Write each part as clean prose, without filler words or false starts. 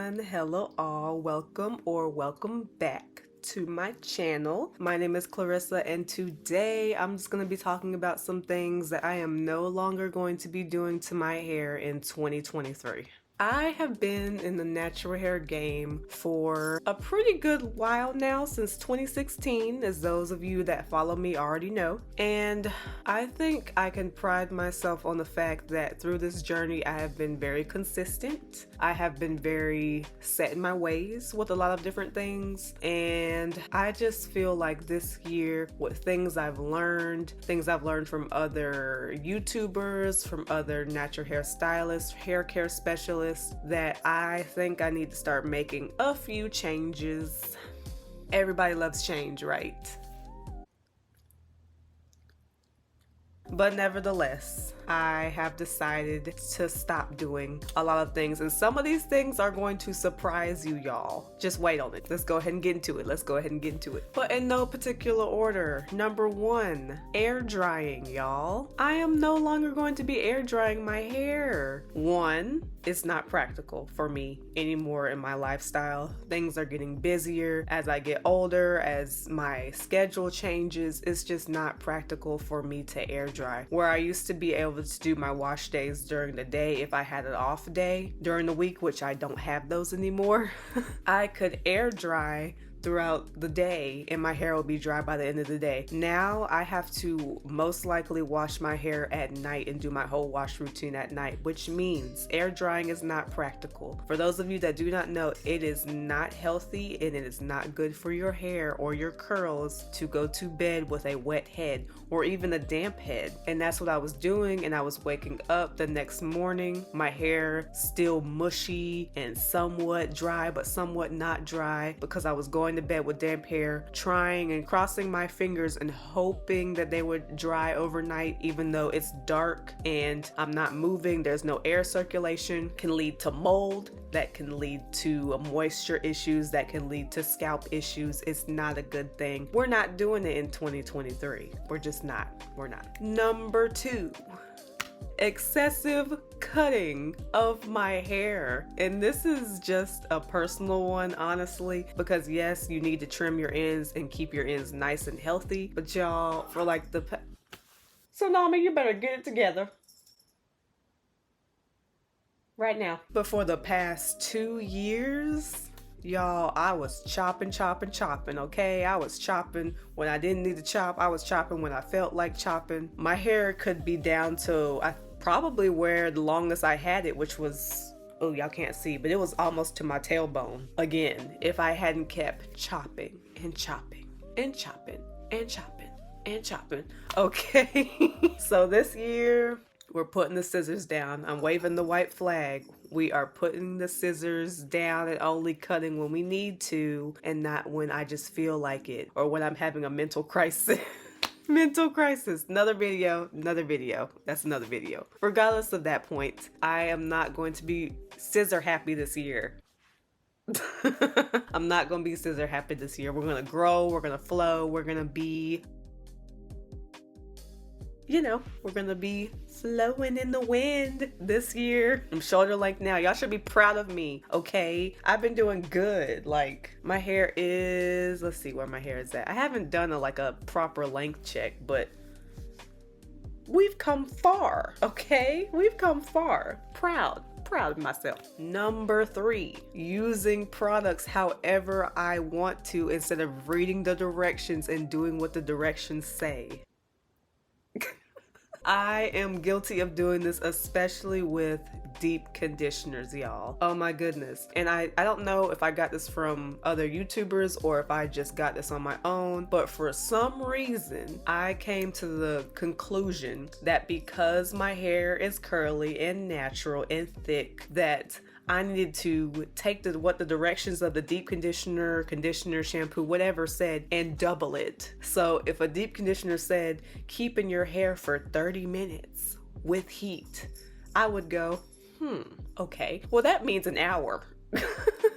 everyone. Hello all. Welcome back to my channel. My name is Clarissa and today I'm just going to be talking about some things that I am no longer going to be doing to my hair in 2023. I have been in the natural hair game for a pretty good while now, since 2016, as those of you that follow me already know. And I think I can pride myself on the fact that through this journey, I have been very consistent. I have been very set in my ways with a lot of different things. And I just feel like this year, with things I've learned from other YouTubers, from other natural hair stylists, hair care specialists, that I think I need to start making a few changes. Everybody loves change, right? But nevertheless, I have decided to stop doing a lot of things, and some of these things are going to surprise you, y'all. Just wait on it. Let's go ahead and get into it. But in no particular order. Number 1, air drying, y'all. I am no longer going to be air drying my hair. 1, it's not practical for me anymore in my lifestyle. Things are getting busier as I get older, as my schedule changes. It's just not practical for me to air dry. Where I used to be able to do my wash days during the day if I had an off day during the week, which I don't have those anymore, I could air dry throughout the day and my hair will be dry by the end of the day. Now I have to most likely wash my hair at night and do my whole wash routine at night, which means air drying is not practical. For those of you that do not know, it is not healthy and it is not good for your hair or your curls to go to bed with a wet head or even a damp head. And that's what I was doing, and I was waking up the next morning, my hair still mushy and somewhat dry but somewhat not dry, because I was going to bed with damp hair, trying and crossing my fingers and hoping that they would dry overnight, even though it's dark and I'm not moving, there's no air circulation. Can lead to mold, that can lead to moisture issues, that can lead to scalp issues. It's not a good thing. We're not doing it in 2023. We're not. Number 2, excessive cutting of my hair. And this is just a personal one, honestly, because yes, you need to trim your ends and keep your ends nice and healthy, but y'all, for like so Nami, you better get it together right now. But for the past 2 years, y'all, I was chopping, okay? I was chopping when I didn't need to chop. I was chopping when I felt like chopping. My hair could be down to probably where the longest I had it, which was, oh, y'all can't see, but it was almost to my tailbone. Again, if I hadn't kept chopping and chopping and chopping and chopping and chopping. Okay. So this year, we're putting the scissors down. I'm waving the white flag. We are putting the scissors down and only cutting when we need to, and not when I just feel like it or when I'm having a mental crisis. Mental crisis. Another video. That's another video. Regardless of that point, I am not going to be scissor happy this year. I'm not going to be scissor happy this year. We're going to grow. We're going to flow. We're going to be, we're going to be flowing in the wind this year. I'm shoulder length now. Y'all should be proud of me, okay? I've been doing good. Like, my hair is, let's see where my hair is at. I haven't done a proper length check, but we've come far, okay? We've come far. Proud of myself. Number 3, using products however I want to instead of reading the directions and doing what the directions say. I am guilty of doing this, especially with deep conditioners, y'all. Oh my goodness. And I don't know if I got this from other YouTubers or if I just got this on my own, but for some reason, I came to the conclusion that because my hair is curly and natural and thick, that I needed to take what the directions of the deep conditioner, shampoo, whatever said, and double it. So if a deep conditioner said, keep in your hair for 30 minutes with heat, I would go, okay. Well, that means an hour.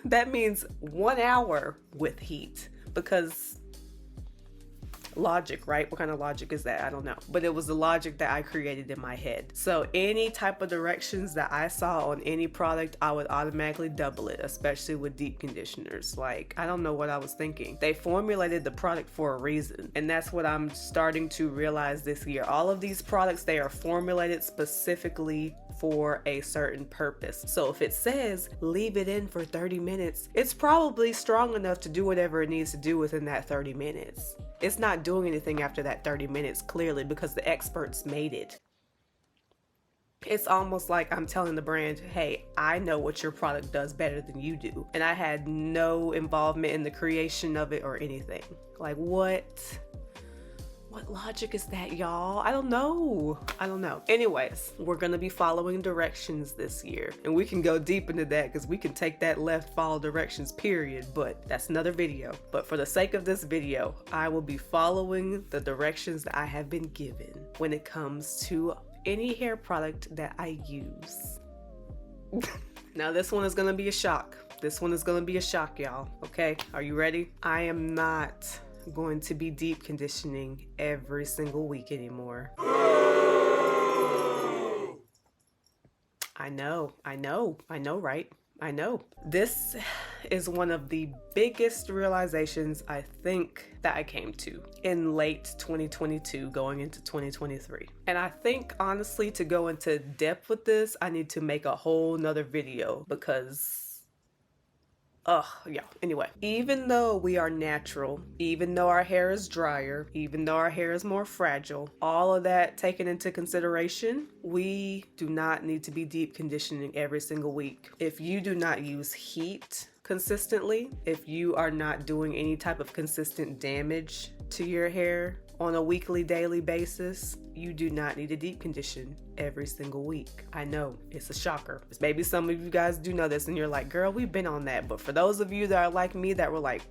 That means 1 hour with heat, because Logic, right? What kind of logic is that? I don't know. But it was the logic that I created in my head. So any type of directions that I saw on any product, I would automatically double it, especially with deep conditioners. Like, I don't know what I was thinking. They formulated the product for a reason. And that's what I'm starting to realize this year. All of these products, they are formulated specifically for a certain purpose. So if it says leave it in for 30 minutes, it's probably strong enough to do whatever it needs to do within that 30 minutes. It's not doing anything after that 30 minutes, clearly, because the experts made it. It's almost like I'm telling the brand, hey, I know what your product does better than you do. And I had no involvement in the creation of it or anything. Like, what? What logic is that, y'all? I don't know. Anyways, we're gonna be following directions this year. And we can go deep into that because we can take that left, follow directions, period. But that's another video. But for the sake of this video, I will be following the directions that I have been given when it comes to any hair product that I use. Now this one is gonna be a shock. Y'all. Okay, are you ready? I am not going to be deep conditioning every single week anymore. I know, right? I know. This is one of the biggest realizations I think that I came to in late 2022 going into 2023. And I think honestly, to go into depth with this, I need to make a whole nother video because yeah. Anyway, even though we are natural, even though our hair is drier, even though our hair is more fragile, all of that taken into consideration, we do not need to be deep conditioning every single week. If you do not use heat consistently, if you are not doing any type of consistent damage to your hair on a weekly, daily basis, you do not need to deep condition every single week. I know, it's a shocker. Maybe some of you guys do know this and you're like, girl, we've been on that. But for those of you that are like me that were like,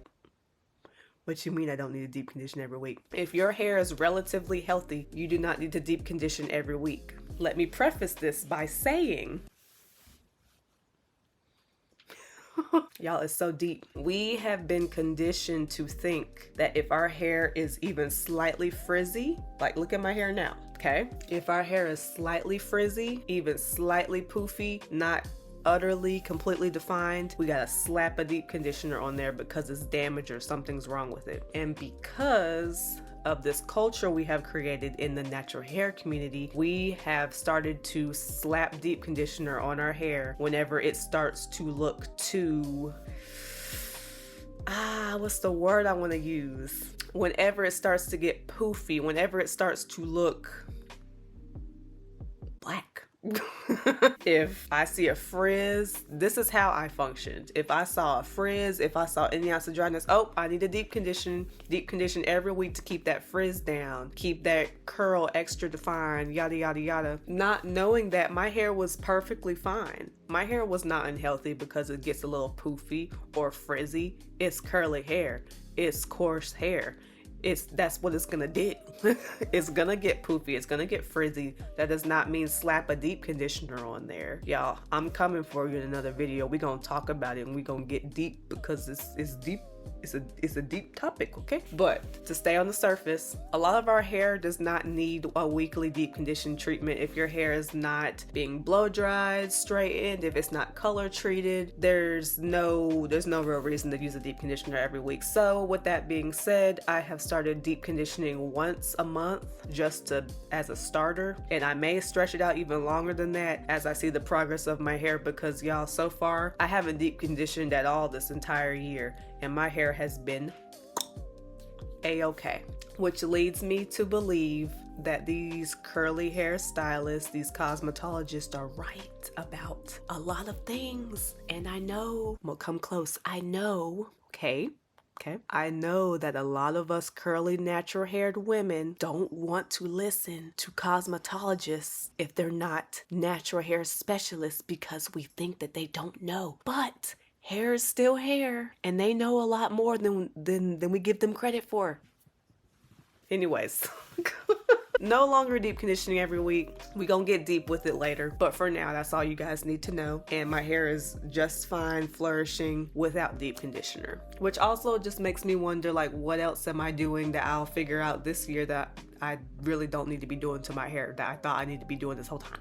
what you mean I don't need to deep condition every week? If your hair is relatively healthy, you do not need to deep condition every week. Let me preface this by saying, y'all, it's so deep. We have been conditioned to think that if our hair is even slightly frizzy, like look at my hair now, okay? If our hair is slightly frizzy, even slightly poofy, not utterly, completely defined, we gotta slap a deep conditioner on there because it's damaged or something's wrong with it. And because of this culture we have created in the natural hair community, we have started to slap deep conditioner on our hair whenever it starts to look too, what's the word I want to use? Whenever it starts to get poofy, whenever it starts to look black. If I see a frizz, this is how I functioned. If I saw a frizz, if I saw any ounce of dryness, I need to deep condition every week to keep that frizz down, keep that curl extra defined, yada yada yada. Not knowing that my hair was perfectly fine. My hair was not unhealthy because it gets a little poofy or frizzy. It's curly hair. It's coarse hair. That's what it's gonna do. It's gonna get poofy, it's gonna get frizzy. That does not mean slap a deep conditioner on there. Y'all, I'm coming for you in another video. We're gonna talk about it and we're gonna get deep because it's deep. It's a deep topic, okay? But to stay on the surface, a lot of our hair does not need a weekly deep condition treatment. If your hair is not being blow dried, straightened, if it's not color treated, there's no real reason to use a deep conditioner every week. So with that being said, I have started deep conditioning once a month just as a starter, and I may stretch it out even longer than that as I see the progress of my hair, because y'all, so far I haven't deep conditioned at all this entire year and my hair has been a-okay, which leads me to believe that these curly hair stylists, these cosmetologists are right about a lot of things. And I know, well, come close, I know, okay, I know that a lot of us curly natural haired women don't want to listen to cosmetologists if they're not natural hair specialists because we think that they don't know. But hair is still hair, and they know a lot more than we give them credit for. Anyways, No longer deep conditioning every week. We gonna get deep with it later, but for now, that's all you guys need to know. And my hair is just fine, flourishing without deep conditioner, which also just makes me wonder, like, what else am I doing that I'll figure out this year that I really don't need to be doing to my hair that I thought I need to be doing this whole time.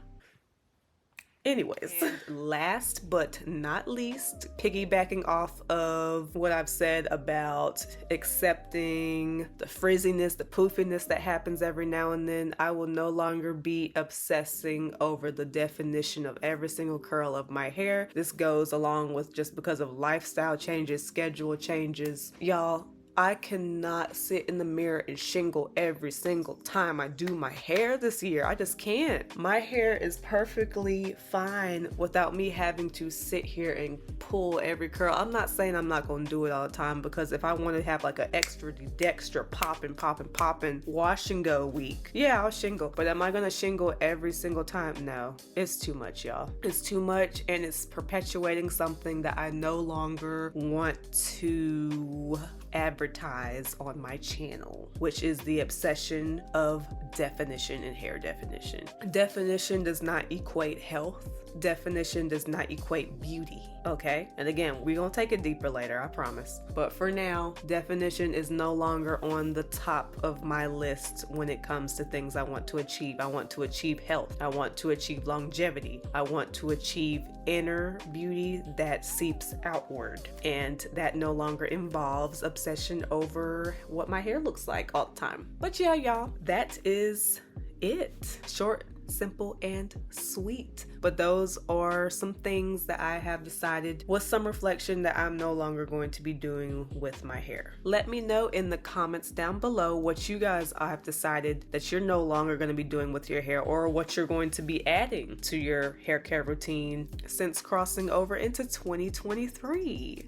Anyways, last but not least, piggybacking off of what I've said about accepting the frizziness, the poofiness that happens every now and then, I will no longer be obsessing over the definition of every single curl of my hair. This goes along with just because of lifestyle changes, schedule changes. Y'all, I cannot sit in the mirror and shingle every single time I do my hair this year. I just can't. My hair is perfectly fine without me having to sit here and pull every curl. I'm not saying I'm not going to do it all the time, because if I want to have like an extra popping wash and go week, yeah, I'll shingle. But am I going to shingle every single time? No, it's too much, y'all. It's too much, and it's perpetuating something that I no longer want to advertise on my channel, which is the obsession of definition and hair definition. Definition does not equate health. Definition does not equate beauty, okay? And again, we're gonna take it deeper later, I promise. But for now, definition is no longer on the top of my list when it comes to things I want to achieve. I want to achieve health. I want to achieve longevity. I want to achieve inner beauty that seeps outward. And that no longer involves obsession over what my hair looks like all the time. But yeah, y'all, that is it. Short, simple, and sweet. But those are some things that I have decided was some reflection that I'm no longer going to be doing with my hair. Let me know in the comments down below what you guys have decided that you're no longer going to be doing with your hair, or what you're going to be adding to your hair care routine since crossing over into 2023.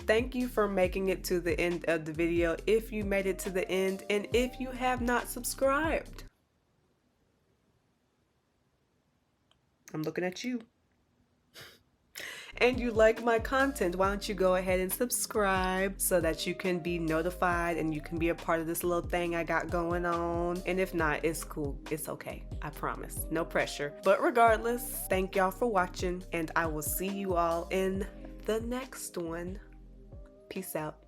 Thank you for making it to the end of the video if you made it to the end, and if you have not subscribed. I'm looking at you. And you like my content, why don't you go ahead and subscribe so that you can be notified and you can be a part of this little thing I got going on. And if not, it's cool. It's okay. I promise. No pressure. But regardless, thank y'all for watching, and I will see you all in the next one. Peace out.